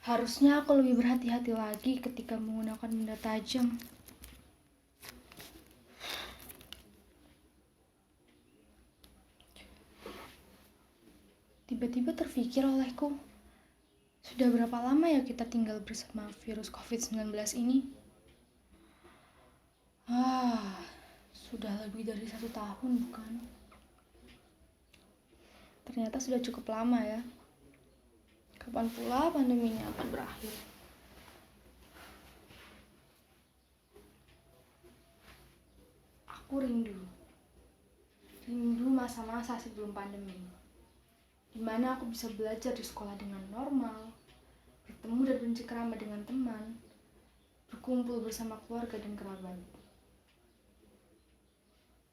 Harusnya aku lebih berhati-hati lagi ketika menggunakan benda tajam. Tiba-tiba terpikir olehku, sudah berapa lama ya kita tinggal bersama virus COVID-19 ini? Sudah lebih dari 1 tahun, bukan? Ternyata sudah cukup lama ya. Kapan pula pandeminya akan berakhir? Aku rindu masa-masa sebelum pandemi, di mana aku bisa belajar di sekolah dengan normal, bertemu dan bercengkrama dengan teman, berkumpul bersama keluarga dan kerabat,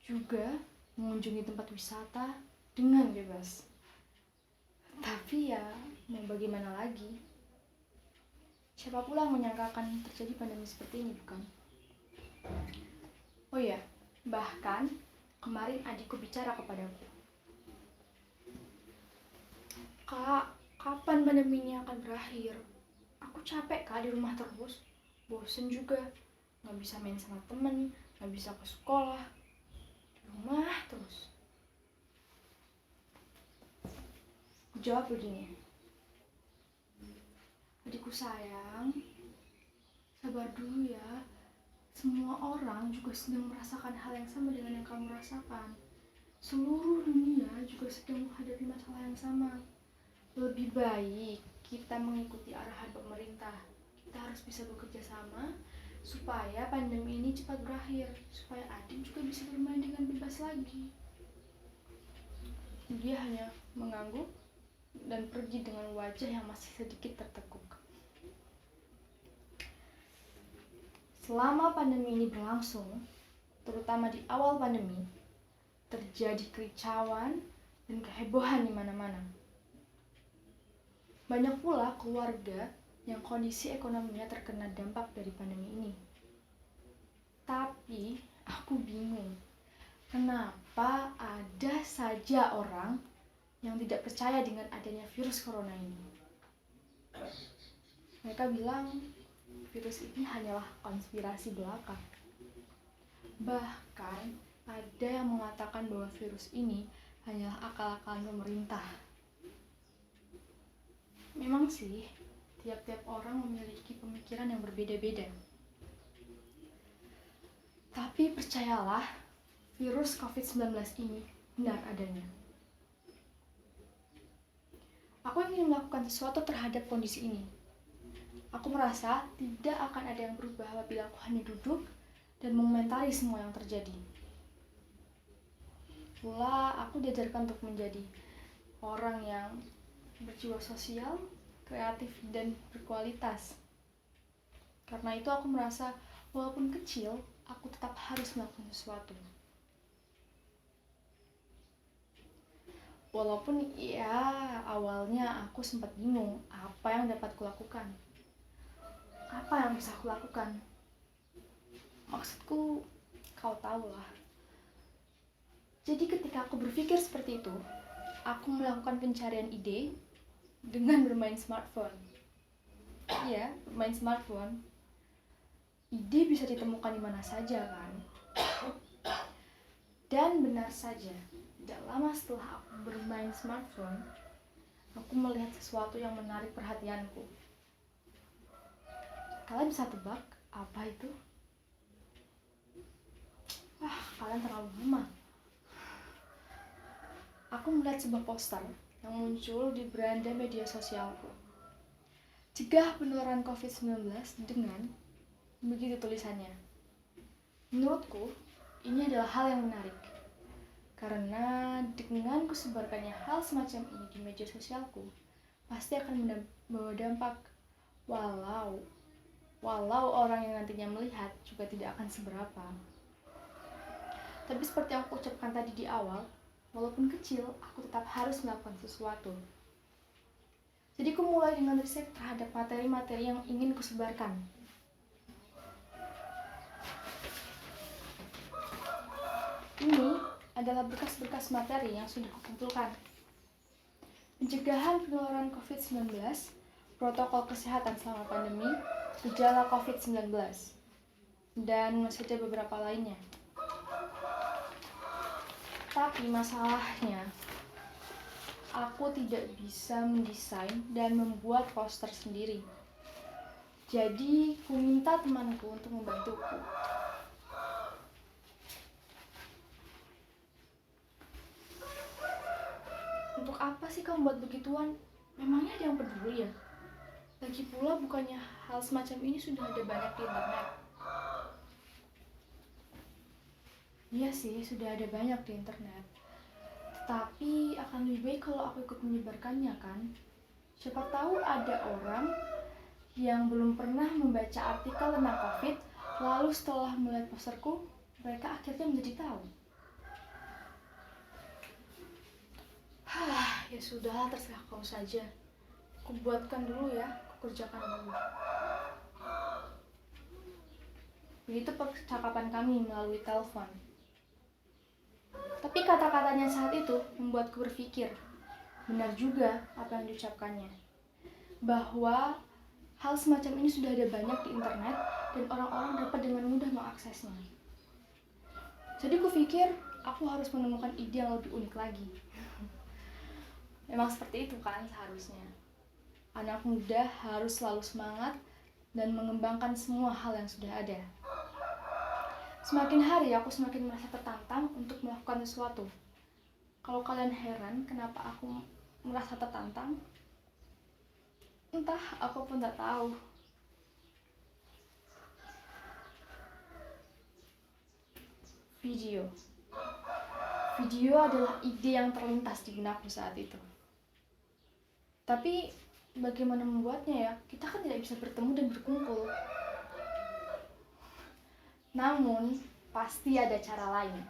juga mengunjungi tempat wisata dengan bebas. Tapi ya, mau bagaimana lagi? Siapa pula yang menyangkakan terjadi pandemi seperti ini, bukan? Oh ya, bahkan kemarin adikku bicara kepadaku, "Kak, kapan pandemi ini akan berakhir? Aku capek Kak di rumah terus, bosen juga, gak bisa main sama temen, gak bisa ke sekolah, di rumah terus." Aku jawab begini, "Adikku sayang, sabar dulu ya. Semua orang juga sedang merasakan hal yang sama dengan yang kamu rasakan. Seluruh dunia juga sedang menghadapi masalah yang sama. Lebih baik kita mengikuti arahan pemerintah. Kita harus bisa bekerja sama supaya pandemi ini cepat berakhir, supaya adik juga bisa bermain dengan bebas lagi." Dia hanya mengangguk dan pergi dengan wajah yang masih sedikit tertekuk. Selama pandemi ini berlangsung, terutama di awal pandemi, terjadi kericauan dan kehebohan di mana-mana. Banyak pula keluarga yang kondisi ekonominya terkena dampak dari pandemi ini. Tapi aku bingung, kenapa ada saja orang yang tidak percaya dengan adanya virus corona ini. Mereka bilang virus ini hanyalah konspirasi belaka. Bahkan ada yang mengatakan bahwa virus ini hanyalah akal-akalan pemerintah. Memang sih, tiap-tiap orang memiliki pemikiran yang berbeda-beda. Tapi percayalah, virus COVID-19 ini benar adanya. Aku ingin melakukan sesuatu terhadap kondisi ini. Aku merasa tidak akan ada yang berubah apabila aku hanya duduk dan mengomentari semua yang terjadi. Pula aku diajarkan untuk menjadi orang yang berjiwa sosial, kreatif, dan berkualitas. Karena itu aku merasa walaupun kecil, aku tetap harus melakukan sesuatu. Walaupun ya awalnya aku sempat bingung apa yang dapat kulakukan. Apa yang bisa kulakukan? Maksudku, kau tahulah. Jadi ketika aku berpikir seperti itu, aku melakukan pencarian ide dengan bermain smartphone. Iya, bermain smartphone. Ide bisa ditemukan di mana saja kan? Dan benar saja, tidak lama setelah aku bermain smartphone, aku melihat sesuatu yang menarik perhatianku. Kalian bisa tebak apa itu? Kalian terlalu lemah. Aku melihat sebuah poster yang muncul di beranda media sosialku. Cegah penularan COVID-19 dengan, begitu tulisannya. Menurutku, ini adalah hal yang menarik. Karena dengan kusebarkannya hal semacam ini di media sosialku, pasti akan membawa dampak. Walau orang yang nantinya melihat juga tidak akan seberapa. Tapi seperti yang aku ucapkan tadi di awal, walaupun kecil, aku tetap harus melakukan sesuatu. Jadi aku mulai dengan riset terhadap materi-materi yang ingin kusebarkan. Ini adalah berkas-berkas materi yang sudah kukumpulkan. Pencegahan penularan COVID-19 protokol kesehatan selama pandemi, gejala COVID-19, dan masih ada beberapa lainnya. Tapi masalahnya, aku tidak bisa mendesain dan membuat poster sendiri. Jadi, ku minta temanku untuk membantuku. Untuk apa sih kamu buat begituan? Memangnya ada yang peduli ya? Lagi pula bukannya hal semacam ini sudah ada banyak di internet. Iya sih, sudah ada banyak di internet. Tapi akan lebih baik kalau aku ikut menyebarkannya kan? Siapa tahu ada orang yang belum pernah membaca artikel tentang COVID, lalu setelah melihat posterku, mereka akhirnya menjadi tahu. Ya sudah, terserah kau saja. Aku buatkan dulu ya, aku kerjakan dulu. Begitu percakapan kami melalui telepon. Tapi kata-katanya saat itu membuatku berpikir, benar juga apa yang diucapkannya. Bahwa hal semacam ini sudah ada banyak di internet dan orang-orang dapat dengan mudah mengaksesnya. Jadi kupikir aku harus menemukan ide yang lebih unik lagi. Memang seperti itu kan seharusnya. Anak muda harus selalu semangat dan mengembangkan semua hal yang sudah ada. Semakin hari aku semakin merasa tertantang untuk melakukan sesuatu. Kalau kalian heran kenapa aku merasa tertantang, entah, aku pun tak tahu. Video adalah ide yang terlintas di benakku saat itu. Tapi bagaimana membuatnya ya? Kita kan tidak bisa bertemu dan berkumpul. Namun pasti ada cara lain.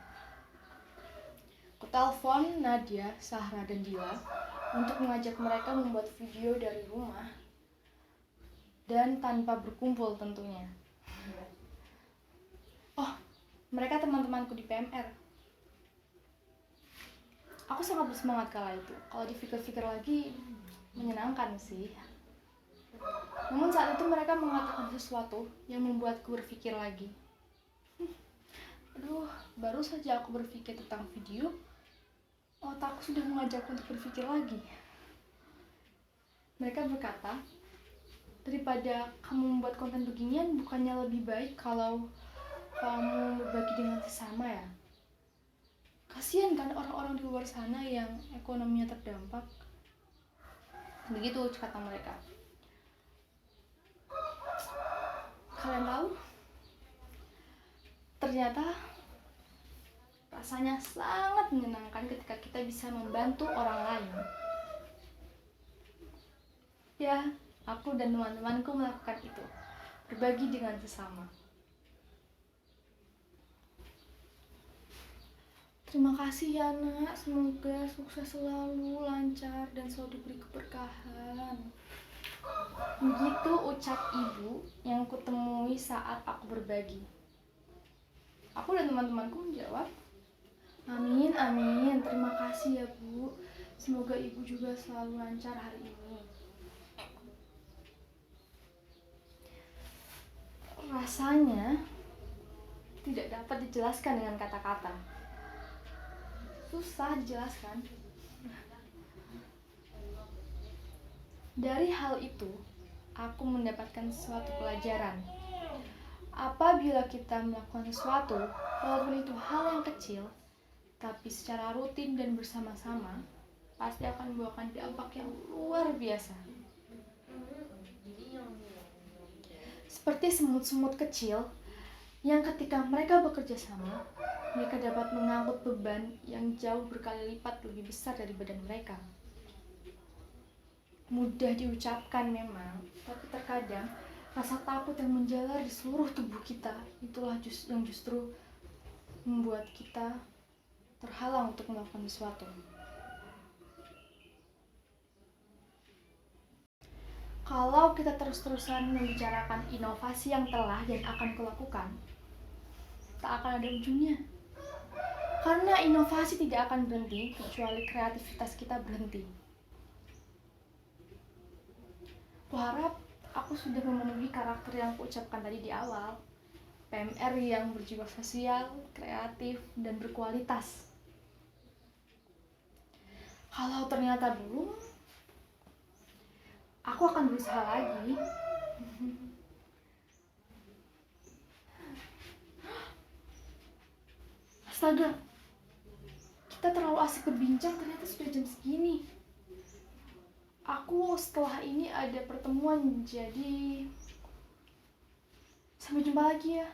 Aku telepon Nadia, Sahra, dan Dila untuk mengajak mereka membuat video dari rumah dan tanpa berkumpul tentunya. Oh, mereka teman-temanku di PMR. Aku sangat bersemangat kala itu. Kalau dipikir-pikir lagi, menyenangkan sih. Namun saat itu mereka mengatakan sesuatu yang membuatku berpikir lagi. Aduh, baru saja aku berpikir tentang video, otakku sudah mengajakku untuk berpikir lagi. Mereka berkata, daripada kamu membuat konten beginian, bukannya lebih baik kalau kamu berbagi dengan sesama ya? Kasihan kan orang-orang di luar sana yang ekonominya terdampak. Begitu kata mereka. Kalian tahu? Ternyata rasanya sangat menyenangkan ketika kita bisa membantu orang lain. Ya, aku dan teman-temanku melakukan itu. Berbagi dengan sesama. Terima kasih ya nak, semoga sukses selalu, lancar, dan selalu diberi keberkahan. Begitu ucap ibu yang kutemui saat aku berbagi. Aku dan teman-temanku menjawab, amin, amin, terima kasih ya bu. Semoga ibu juga selalu lancar hari ini. Rasanya tidak dapat dijelaskan dengan kata-kata. Susah dijelaskan. Dari hal itu, aku mendapatkan suatu pelajaran. Apabila kita melakukan sesuatu, walaupun itu hal yang kecil, tapi secara rutin dan bersama-sama, pasti akan membawakan dampak yang luar biasa. Seperti semut-semut kecil yang ketika mereka bekerja sama, mereka dapat mengangkut beban yang jauh berkali lipat lebih besar dari badan mereka. Mudah diucapkan memang, tapi terkadang rasa takut yang menjalar di seluruh tubuh kita itulah yang justru membuat kita terhalang untuk melakukan sesuatu. Kalau kita terus-terusan membicarakan inovasi yang telah dan akan kulakukan, tak akan ada ujungnya. Karena inovasi tidak akan berhenti kecuali kreativitas kita berhenti. Kuharap aku sudah memenuhi karakter yang kuucapkan tadi di awal. PMR yang berjiwa sosial, kreatif, dan berkualitas. Kalau ternyata belum, aku akan berusaha lagi. Astaga, kita terlalu asik berbincang, ternyata sudah jam segini. Aku setelah ini ada pertemuan, jadi sampai jumpa lagi ya.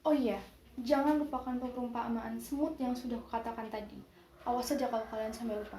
Oh iya, jangan lupakan perumpamaan semut yang sudah kukatakan tadi. Awas saja kalau kalian sampai lupa.